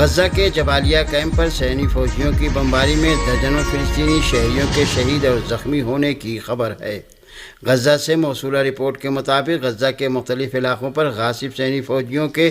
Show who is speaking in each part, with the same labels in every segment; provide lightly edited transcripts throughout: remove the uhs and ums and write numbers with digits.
Speaker 1: غزہ کے Jabalia camp پر صہیونی فوجیوں کی بمباری میں درجنوں فلسطینی شہریوں کے شہید اور زخمی ہونے کی خبر ہے۔ غزہ سے موصولہ رپورٹ کے مطابق غزہ کے مختلف علاقوں پر غاصب صہیونی فوجیوں کے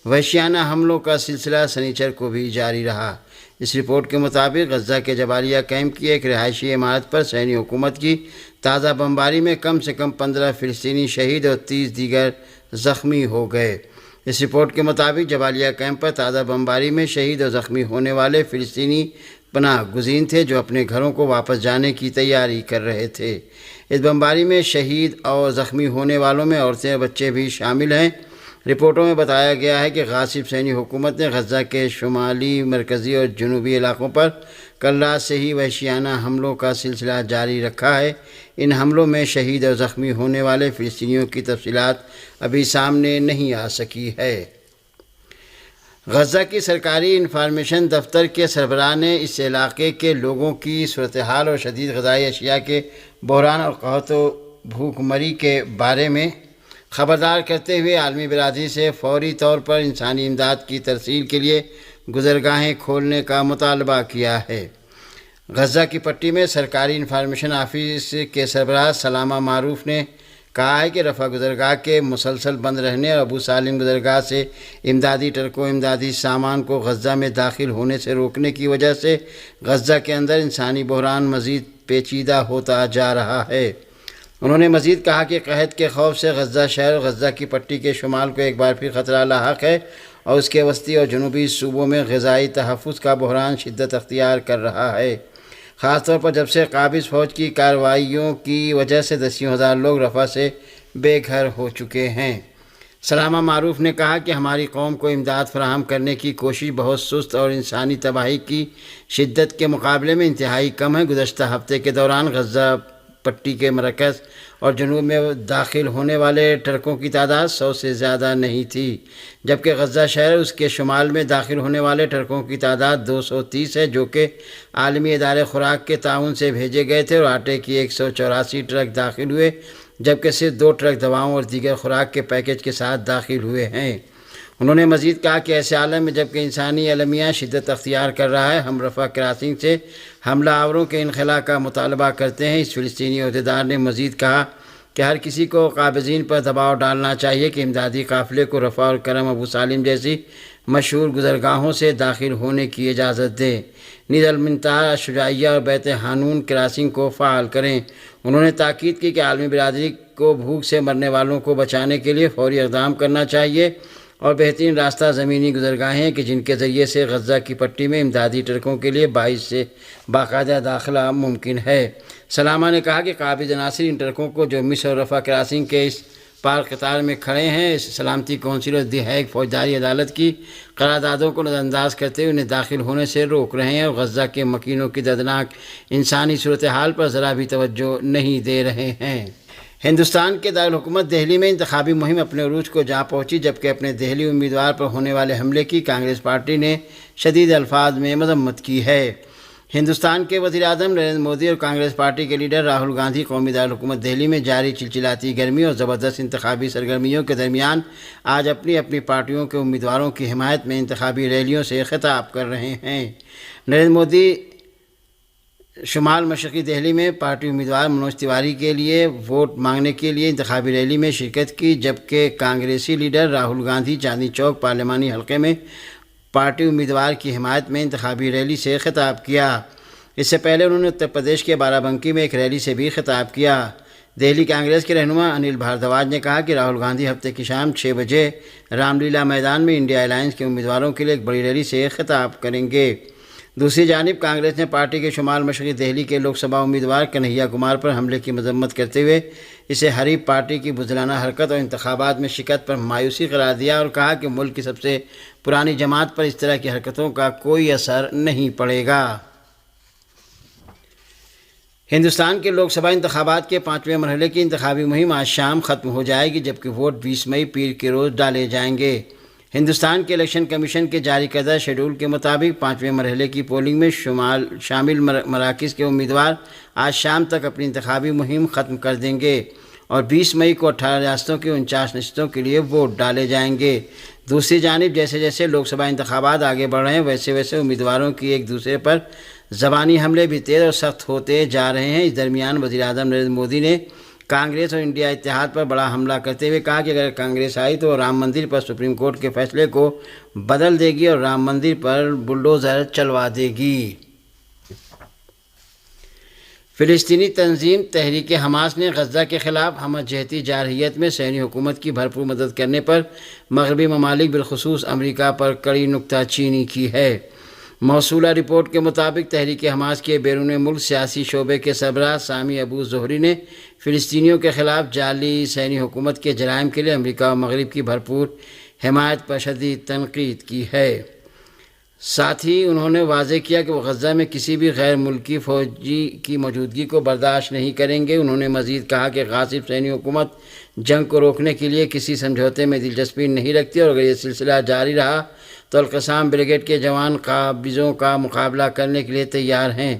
Speaker 1: وحشیانہ حملوں کا سلسلہ سنیچر کو بھی جاری رہا۔ اس رپورٹ کے مطابق غزہ کے جبالیہ کیمپ کی ایک رہائشی عمارت پر صہیونی حکومت کی تازہ بمباری میں کم سے کم 15 فلسطینی شہید اور 30 دیگر زخمی ہو گئے۔ اس رپورٹ کے مطابق جبالیہ کیمپ پر تازہ بمباری میں شہید اور زخمی ہونے والے فلسطینی پناہ گزین تھے جو اپنے گھروں کو واپس جانے کی تیاری کر رہے تھے۔ اس بمباری میں شہید اور زخمی ہونے والوں میں عورتیں اور بچے بھی شامل ہیں۔ رپورٹوں میں بتایا گیا ہے کہ غاصب صہیونی حکومت نے غزہ کے شمالی، مرکزی اور جنوبی علاقوں پر کل رات سے ہی وحشیانہ حملوں کا سلسلہ جاری رکھا ہے۔ ان حملوں میں شہید اور زخمی ہونے والے فلسطینیوں کی تفصیلات ابھی سامنے نہیں آ سکی ہے۔ غزہ کی سرکاری انفارمیشن دفتر کے سربراہ نے اس علاقے کے لوگوں کی صورتحال اور شدید غذائی اشیاء کے بحران اور قحط و بھوک مری کے بارے میں خبردار کرتے ہوئے عالمی برادری سے فوری طور پر انسانی امداد کی ترسیل کے لیے گزرگاہیں کھولنے کا مطالبہ کیا ہے۔ غزہ کی پٹی میں سرکاری انفارمیشن آفس کے سربراہ سلامہ معروف نے کہا ہے کہ رفح گزرگاہ کے مسلسل بند رہنے اور ابو سالم گزرگاہ سے امدادی ٹرکوں امدادی سامان کو غزہ میں داخل ہونے سے روکنے کی وجہ سے غزہ کے اندر انسانی بحران مزید پیچیدہ ہوتا جا رہا ہے۔ انہوں نے مزید کہا کہ قحط کے خوف سے غزہ شہر اور غزہ کی پٹی کے شمال کو ایک بار پھر خطرہ لاحق ہے اور اس کے وسطی اور جنوبی صوبوں میں غذائی تحفظ کا بحران شدت اختیار کر رہا ہے، خاص طور پر جب سے قابض فوج کی کارروائیوں کی وجہ سے دسیوں ہزار لوگ رفح سے بے گھر ہو چکے ہیں۔ سلامہ معروف نے کہا کہ ہماری قوم کو امداد فراہم کرنے کی کوشش بہت سست اور انسانی تباہی کی شدت کے مقابلے میں انتہائی کم ہے۔ گزشتہ ہفتے کے دوران غزہ پٹی کے مرکز اور جنوب میں داخل ہونے والے ٹرکوں کی تعداد 100 سے زیادہ نہیں تھی، جبکہ غزہ شہر اس کے شمال میں داخل ہونے والے ٹرکوں کی تعداد 230 ہے جو کہ عالمی ادارے خوراک کے تعاون سے بھیجے گئے تھے، اور آٹے کی 184 ٹرک داخل ہوئے، جبکہ صرف 2 ٹرک دواؤں اور دیگر خوراک کے پیکج کے ساتھ داخل ہوئے ہیں۔ انہوں نے مزید کہا کہ ایسے عالم میں جبکہ انسانی المیہ شدت اختیار کر رہا ہے، ہم رفح کراسنگ سے حملہ آوروں کے انخلاء کا مطالبہ کرتے ہیں۔ اس فلسطینی عہدیدار نے مزید کہا کہ ہر کسی کو قابضین پر دباؤ ڈالنا چاہیے کہ امدادی قافلے کو رفح اور کرم ابو سالم جیسی مشہور گزرگاہوں سے داخل ہونے کی اجازت دیں، نیز المنتہا، الشجاعیہ اور بیت حانون کراسنگ کو فعال کریں۔ انہوں نے تاکید کی کہ عالمی برادری کو بھوک سے مرنے والوں کو بچانے کے لیے فوری اقدام کرنا چاہیے اور بہترین راستہ زمینی گزرگاہیں ہیں کہ جن کے ذریعے سے غزہ کی پٹی میں امدادی ٹرکوں کے لیے 22 سے باقاعدہ داخلہ ممکن ہے۔ سلامہ نے کہا کہ قابض عناصر ان ٹرکوں کو جو مصر اور رفح کراسنگ کے اس پار قطار میں کھڑے ہیں، اس سلامتی کونسل اور دی ہیگ فوجداری عدالت کی قراردادوں کو نظر انداز کرتے ہوئے انہیں داخل ہونے سے روک رہے ہیں اور غزہ کے مکینوں کی دردناک انسانی صورتحال پر ذرا بھی توجہ نہیں دے رہے ہیں۔ ہندوستان کے دارالحکومت دہلی میں انتخابی مہم اپنے عروج کو جا پہنچی، جبکہ اپنے دہلی امیدوار پر ہونے والے حملے کی کانگریس پارٹی نے شدید الفاظ میں مذمت کی ہے۔ ہندوستان کے وزیر اعظم نریندر مودی اور کانگریس پارٹی کے لیڈر راہل گاندھی قومی دارالحکومت دہلی میں جاری چلچلاتی گرمی اور زبردست انتخابی سرگرمیوں کے درمیان آج اپنی اپنی پارٹیوں کے امیدواروں کی حمایت میں انتخابی ریلیوں سے خطاب کر رہے ہیں۔ نریندر مودی شمال مشرقی دہلی میں پارٹی امیدوار منوج تیواری کے لیے ووٹ مانگنے کے لیے انتخابی ریلی میں شرکت کی، جبکہ کانگریسی لیڈر راہل گاندھی چاندنی چوک پارلیمانی حلقے میں پارٹی امیدوار کی حمایت میں انتخابی ریلی سے خطاب کیا۔ اس سے پہلے انہوں نے اتر پردیش کے بارہ بنکی میں ایک ریلی سے بھی خطاب کیا۔ دہلی کانگریس کے رہنما انل بھاردواج نے کہا کہ راہل گاندھی ہفتے کی شام 6 بجے رام لیلا میدان میں انڈیا الائنس کے امیدواروں کے لیے ایک بڑی ریلی سے خطاب کریں گے۔ دوسری جانب کانگریس نے پارٹی کے شمال مشرقی دہلی کے لوک سبھا امیدوار کنہیا کمار پر حملے کی مذمت کرتے ہوئے اسے حریف پارٹی کی بزدلانہ حرکت اور انتخابات میں شکست پر مایوسی قرار دیا اور کہا کہ ملک کی سب سے پرانی جماعت پر اس طرح کی حرکتوں کا کوئی اثر نہیں پڑے گا۔ ہندوستان کے لوک سبھا انتخابات کے 5ویں مرحلے کی انتخابی مہم آج شام ختم ہو جائے گی، جبکہ ووٹ 20 مئی پیر کے روز ڈالے جائیں گے۔ ہندوستان کے الیکشن کمیشن کے جاری کردہ شیڈول کے مطابق 5ویں مرحلے کی پولنگ میں شامل مراکز کے امیدوار آج شام تک اپنی انتخابی مہم ختم کر دیں گے اور 20 مئی کو 18 ریاستوں کی 49 نشستوں کے لیے ووٹ ڈالے جائیں گے۔ دوسری جانب جیسے جیسے لوک سبھا انتخابات آگے بڑھ رہے ہیں ویسے ویسے امیدواروں کی ایک دوسرے پر زبانی حملے بھی تیز اور سخت ہوتے جا رہے ہیں۔ اس درمیان وزیر اعظم نریندر مودی نے کانگریس اور انڈیا اتحاد پر بڑا حملہ کرتے ہوئے کہا کہ اگر کانگریس آئی تو رام مندر پر سپریم کورٹ کے فیصلے کو بدل دے گی اور رام مندر پر بلڈوزر چلوا دے گی۔ فلسطینی تنظیم تحریک حماس نے غزہ کے خلاف ہمہ جہتی جارحیت میں صہیونی حکومت کی بھرپور مدد کرنے پر مغربی ممالک بالخصوص امریکہ پر کڑی نکتہ چینی کی ہے۔ موصولہ رپورٹ کے مطابق تحریک حماس کے بیرون ملک سیاسی شعبے کے سربراہ سامی ابو زہری نے فلسطینیوں کے خلاف جعلی صہیونی حکومت کے جرائم کے لیے امریکہ اور مغرب کی بھرپور حمایت پر شدید تنقید کی ہے۔ ساتھ ہی انہوں نے واضح کیا کہ وہ غزہ میں کسی بھی غیر ملکی فوجی کی موجودگی کو برداشت نہیں کریں گے۔ انہوں نے مزید کہا کہ غاصب صہیونی حکومت جنگ کو روکنے کے لیے کسی سمجھوتے میں دلچسپی نہیں رکھتی اور اگر یہ سلسلہ جاری رہا تو القسام بریگیڈ کے جوان قابضوں کا مقابلہ کرنے کے لیے تیار ہیں۔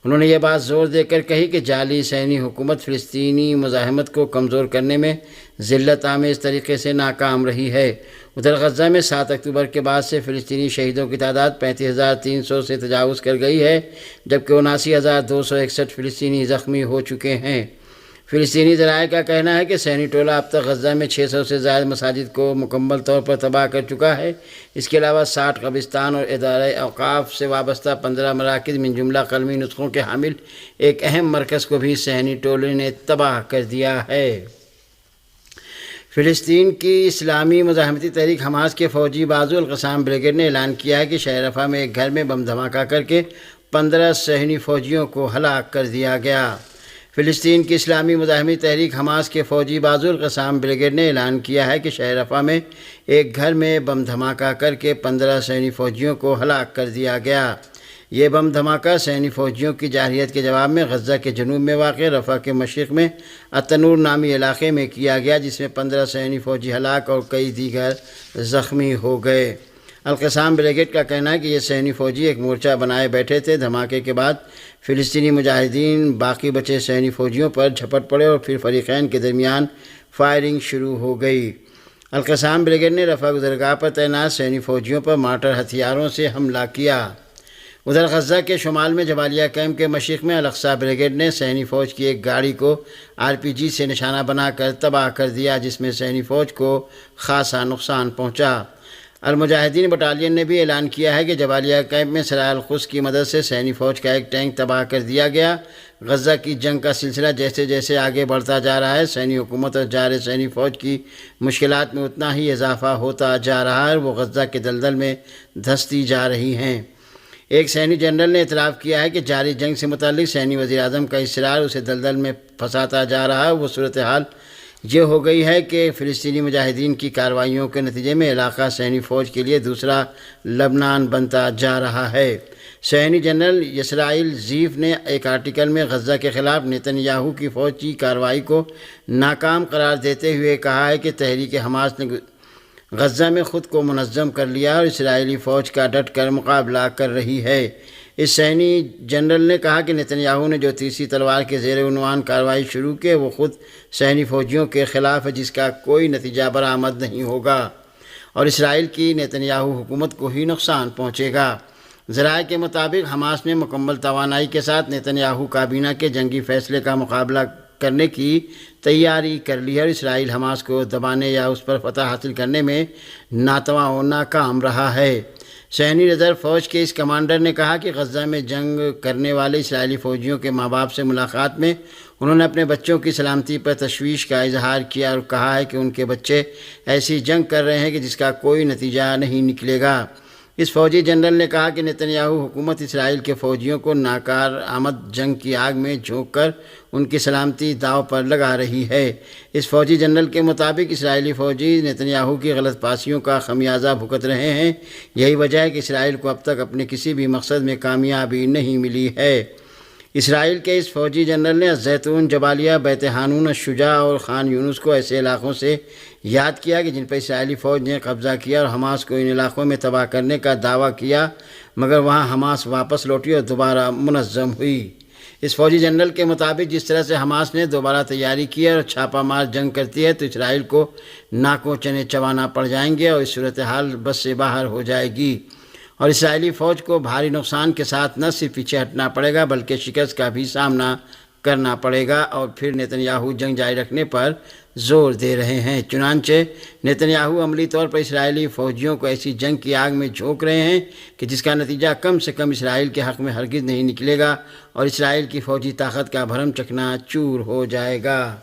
Speaker 1: انہوں نے یہ بات زور دے کر کہی کہ جعلی صہیونی حکومت فلسطینی مزاحمت کو کمزور کرنے میں ذلت آمیز طریقے سے ناکام رہی ہے۔ ادھر غزہ میں 7 اکتوبر کے بعد سے فلسطینی شہیدوں کی تعداد 35,300 سے تجاوز کر گئی ہے جبکہ 79,261 فلسطینی زخمی ہو چکے ہیں۔ فلسطینی ذرائع کا کہنا ہے کہ صہیونی ٹولہ اب تک غزہ میں 600 سے زائد مساجد کو مکمل طور پر تباہ کر چکا ہے۔ اس کے علاوہ 60 قبرستان اور ادارہ اوقاف سے وابستہ 15 مراکز من جملہ قلمی نسخوں کے حامل ایک اہم مرکز کو بھی صہیونی ٹولے نے تباہ کر دیا ہے۔ فلسطین کی اسلامی مزاحمتی تحریک حماس کے فوجی بازو القسام بریگیڈ نے اعلان کیا ہے کہ شہر رفح میں ایک گھر میں بم دھماکہ کر کے 15 صہیونی فوجیوں کو ہلاک کر دیا گیا۔ فلسطین کی اسلامی مزاحمتی تحریک حماس کے فوجی بازو القسام بریگیڈ نے اعلان کیا ہے کہ شہر رفح میں ایک گھر میں بم دھماکہ کر کے 15 صہیونی فوجیوں کو ہلاک کر دیا گیا۔ یہ بم دھماکہ صہیونی فوجیوں کی جارحیت کے جواب میں غزہ کے جنوب میں واقع رفح کے مشرق میں التنور نامی علاقے میں کیا گیا جس میں 15 صہیونی فوجی ہلاک اور کئی دیگر زخمی ہو گئے۔ القسام بریگیڈ کا کہنا ہے کہ یہ صہیونی فوجی ایک مورچہ بنائے بیٹھے تھے۔ دھماکے کے بعد فلسطینی مجاہدین باقی بچے صہیونی فوجیوں پر جھپٹ پڑے اور پھر فریقین کے درمیان فائرنگ شروع ہو گئی۔ القسام بریگیڈ نے رفح گزرگاہ پر تعینات صہیونی فوجیوں پر مارٹر ہتھیاروں سے حملہ کیا۔ ادھر غزہ کے شمال میں جبالیہ کیمپ کے مشرق میں الاقصی بریگیڈ نے صہیونی فوج کی ایک گاڑی کو RPG سے نشانہ بنا کر تباہ کر دیا جس میں صہیونی فوج کو خاصا نقصان پہنچا۔ المجاہدین بٹالین نے بھی اعلان کیا ہے کہ جبالیہ کیمپ میں سرایا القدس کی مدد سے صہیونی فوج کا ایک ٹینک تباہ کر دیا گیا۔ غزہ کی جنگ کا سلسلہ جیسے جیسے آگے بڑھتا جا رہا ہے صہیونی حکومت اور جار صہیونی فوج کی مشکلات میں اتنا ہی اضافہ ہوتا جا رہا ہے اور وہ غزہ کے دلدل میں دھستی جا رہی ہیں۔ ایک صہیونی جنرل نے اعتراف کیا ہے کہ جاری جنگ سے متعلق صہیونی وزیر اعظم کا اصرار اسے دلدل میں پھنساتا جا رہا ہے۔ وہ صورتحال یہ ہو گئی ہے کہ فلسطینی مجاہدین کی کارروائیوں کے نتیجے میں علاقہ صہیونی فوج کے لیے دوسرا لبنان بنتا جا رہا ہے۔ صہیونی جنرل اسرائیل زیف نے ایک آرٹیکل میں غزہ کے خلاف نیتن یاہو کی فوج کی کارروائی کو ناکام قرار دیتے ہوئے کہا ہے کہ تحریک حماس نے غزہ میں خود کو منظم کر لیا اور اسرائیلی فوج کا ڈٹ کر مقابلہ کر رہی ہے۔ اس صہیونی جنرل نے کہا کہ نیتن یاہو نے جو تیسری تلوار کے زیر عنوان کارروائی شروع کی وہ خود صہیونی فوجیوں کے خلاف ہے جس کا کوئی نتیجہ برآمد نہیں ہوگا اور اسرائیل کی نیتن یاہو حکومت کو ہی نقصان پہنچے گا۔ ذرائع کے مطابق حماس نے مکمل توانائی کے ساتھ نیتن یاہو کابینہ کے جنگی فیصلے کا مقابلہ کرنے کی تیاری کر لی ہے اور اسرائیل حماس کو دبانے یا اس پر فتح حاصل کرنے میں ناتواں و ناکام رہا ہے۔ صہیونی ریزرو فوج کے اس کمانڈر نے کہا کہ غزہ میں جنگ کرنے والے اسرائیلی فوجیوں کے ماں باپ سے ملاقات میں انہوں نے اپنے بچوں کی سلامتی پر تشویش کا اظہار کیا اور کہا ہے کہ ان کے بچے ایسی جنگ کر رہے ہیں کہ جس کا کوئی نتیجہ نہیں نکلے گا۔ اس فوجی جنرل نے کہا کہ نیتن یاہو حکومت اسرائیل کے فوجیوں کو ناکارآمد جنگ کی آگ میں جھونک کر ان کی سلامتی داؤ پر لگا رہی ہے۔ اس فوجی جنرل کے مطابق اسرائیلی فوجی نیتن یاہو کی غلط پاسیوں کا خمیازہ بھگت رہے ہیں۔ یہی وجہ ہے کہ اسرائیل کو اب تک اپنے کسی بھی مقصد میں کامیابی نہیں ملی ہے۔ اسرائیل کے اس فوجی جنرل نے الزیتون، جبالیہ، بیت حانون، الشجاع اور خان یونس کو ایسے علاقوں سے یاد کیا کہ جن پر اسرائیلی فوج نے قبضہ کیا اور حماس کو ان علاقوں میں تباہ کرنے کا دعویٰ کیا مگر وہاں حماس واپس لوٹی اور دوبارہ منظم ہوئی۔ اس فوجی جنرل کے مطابق جس طرح سے حماس نے دوبارہ تیاری کی ہے اور چھاپہ مار جنگ کرتی ہے تو اسرائیل کو ناکوں چنے چبانا پڑ جائیں گے اور اس صورتحال بس سے باہر ہو جائے گی اور اسرائیلی فوج کو بھاری نقصان کے ساتھ نہ صرف پیچھے ہٹنا پڑے گا بلکہ شکست کا بھی سامنا کرنا پڑے گا اور پھر نیتن جنگ جاری رکھنے پر زور دے رہے ہیں۔ چنانچہ نیتن عملی طور پر اسرائیلی فوجیوں کو ایسی جنگ کی آگ میں جھونک رہے ہیں کہ جس کا نتیجہ کم سے کم اسرائیل کے حق میں ہرگز نہیں نکلے گا اور اسرائیل کی فوجی طاقت کا بھرم چکنا چور ہو جائے گا۔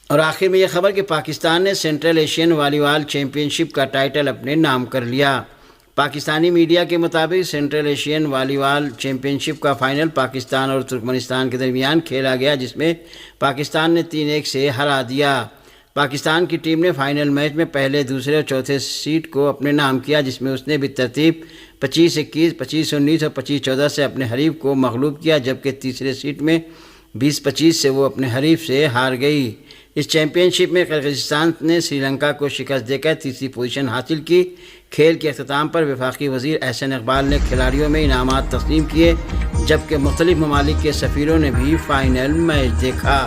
Speaker 1: اور آخر میں یہ خبر کہ پاکستان نے سینٹرل ایشین والی بال چیمپئن شپ کا ٹائٹل اپنے نام کر لیا۔ پاکستانی میڈیا کے مطابق سینٹرل ایشین والی بال چیمپئن شپ کا فائنل پاکستان اور ترکمنستان کے درمیان کھیلا گیا جس میں پاکستان نے 3-1 سے ہرا دیا۔ پاکستان کی ٹیم نے فائنل میچ میں پہلے، دوسرے اور چوتھے سیٹ کو اپنے نام کیا جس میں اس نے بالترتیب 25-21، 25-19 اور 25-14 سے اپنے حریف کو مغلوب کیا جبکہ تیسرے سیٹ میں 20-25 سے وہ اپنے حریف سے ہار گئی۔ اس چیمپئن شپ میں قرغیزستان نے سری لنکا کو شکست دے کر تیسری پوزیشن حاصل کی۔ کھیل کے اختتام پر وفاقی وزیر احسن اقبال نے کھلاڑیوں میں انعامات تقسیم کیے جبکہ مختلف ممالک کے سفیروں نے بھی فائنل میچ دیکھا۔